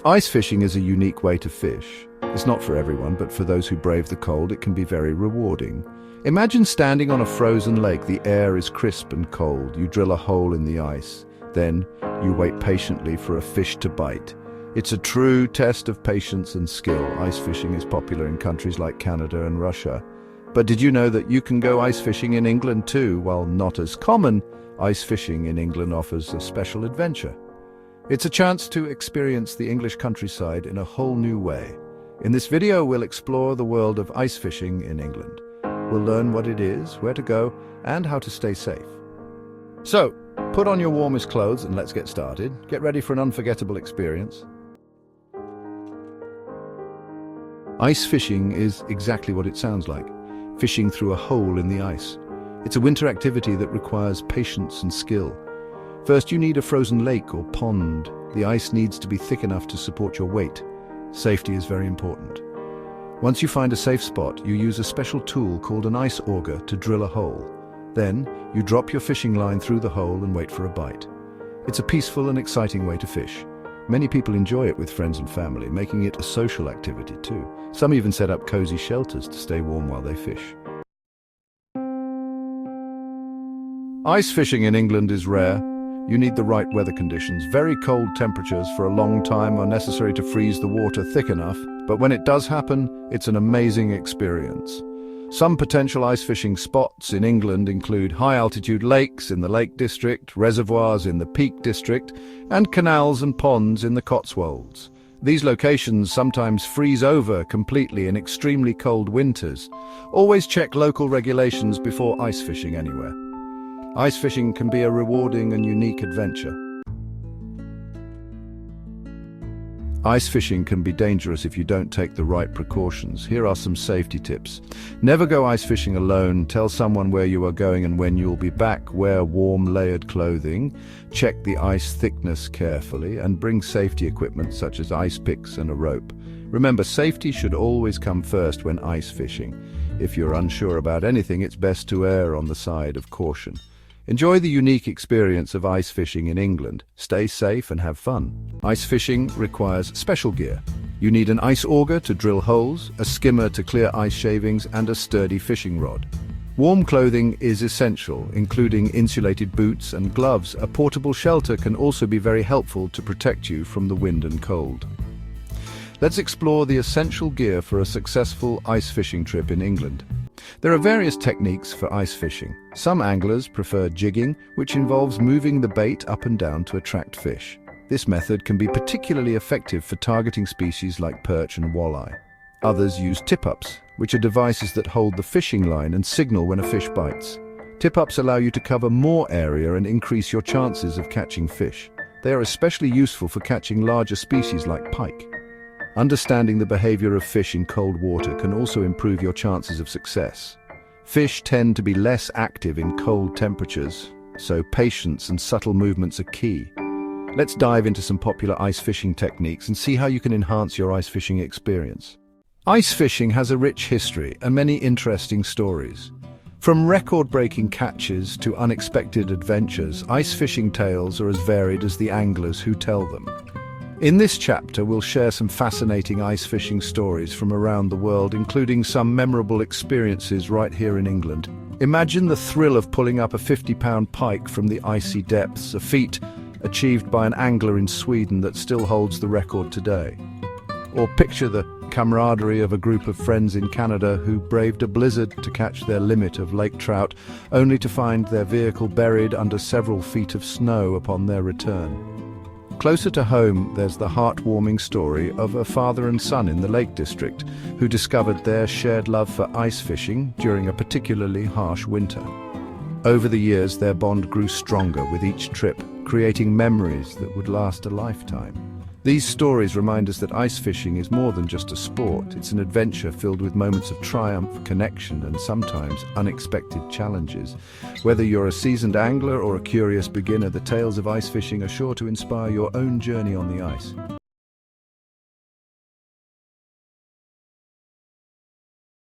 Ice fishing is a unique way to fish. It's not for everyone, but for those who brave the cold, it can be very rewarding. Imagine standing on a frozen lake. The air is crisp and cold. You drill a hole in the ice. Then you wait patiently for a fish to bite. It's a true test of patience and skill. Ice fishing is popular in countries like Canada and Russia. But did you know that you can go ice fishing in England too? While not as common, ice fishing in England offers a special adventure. It's a chance to experience the English countryside in a whole new way. In this video, we'll explore the world of ice fishing in England. We'll learn what it is, where to go, and how to stay safe. So, put on your warmest clothes and let's get started. Get ready for an unforgettable experience. Ice fishing is exactly what it sounds like, fishing through a hole in the ice. It's a winter activity that requires patience and skill. First, you need a frozen lake or pond. The ice needs to be thick enough to support your weight. Safety is very important. Once you find a safe spot, you use a special tool called an ice auger to drill a hole. Then, you drop your fishing line through the hole and wait for a bite. It's a peaceful and exciting way to fish. Many people enjoy it with friends and family, making it a social activity too. Some even set up cozy shelters to stay warm while they fish. Ice fishing in England is rare. You need the right weather conditions. Very cold temperatures for a long time are necessary to freeze the water thick enough, but when it does happen, it's an amazing experience. Some potential ice fishing spots in England include high-altitude lakes in the Lake District, reservoirs in the Peak District, and canals and ponds in the Cotswolds. These locations sometimes freeze over completely in extremely cold winters. Always check local regulations before ice fishing anywhere. Ice fishing can be a rewarding and unique adventure. Ice fishing can be dangerous if you don't take the right precautions. Here are some safety tips. Never go ice fishing alone. Tell someone where you are going and when you'll be back. Wear warm, layered clothing. Check the ice thickness carefully and bring safety equipment such as ice picks and a rope. Remember, safety should always come first when ice fishing. If you're unsure about anything, it's best to err on the side of caution. Enjoy the unique experience of ice fishing in England. Stay safe and have fun. Ice fishing requires special gear. You need an ice auger to drill holes, a skimmer to clear ice shavings, and a sturdy fishing rod. Warm clothing is essential, including insulated boots and gloves. A portable shelter can also be very helpful to protect you from the wind and cold. Let's explore the essential gear for a successful ice fishing trip in England. There are various techniques for ice fishing. Some anglers prefer jigging, which involves moving the bait up and down to attract fish. This method can be particularly effective for targeting species like perch and walleye. Others use tip-ups, which are devices that hold the fishing line and signal when a fish bites. Tip-ups allow you to cover more area and increase your chances of catching fish. They are especially useful for catching larger species like pike. Understanding the behavior of fish in cold water can also improve your chances of success. Fish tend to be less active in cold temperatures, so patience and subtle movements are key. Let's dive into some popular ice fishing techniques and see how you can enhance your ice fishing experience. Ice fishing has a rich history and many interesting stories. From record-breaking catches to unexpected adventures, ice fishing tales are as varied as the anglers who tell them. In this chapter, we'll share some fascinating ice fishing stories from around the world, including some memorable experiences right here in England. Imagine the thrill of pulling up a 50-pound pike from the icy depths, a feat achieved by an angler in Sweden that still holds the record today. Or picture the camaraderie of a group of friends in Canada who braved a blizzard to catch their limit of lake trout, only to find their vehicle buried under several feet of snow upon their return. Closer to home, there's the heartwarming story of a father and son in the Lake District who discovered their shared love for ice fishing during a particularly harsh winter. Over the years, their bond grew stronger with each trip, creating memories that would last a lifetime. These stories remind us that ice fishing is more than just a sport. It's an adventure filled with moments of triumph, connection, and sometimes unexpected challenges. Whether you're a seasoned angler or a curious beginner, the tales of ice fishing are sure to inspire your own journey on the ice.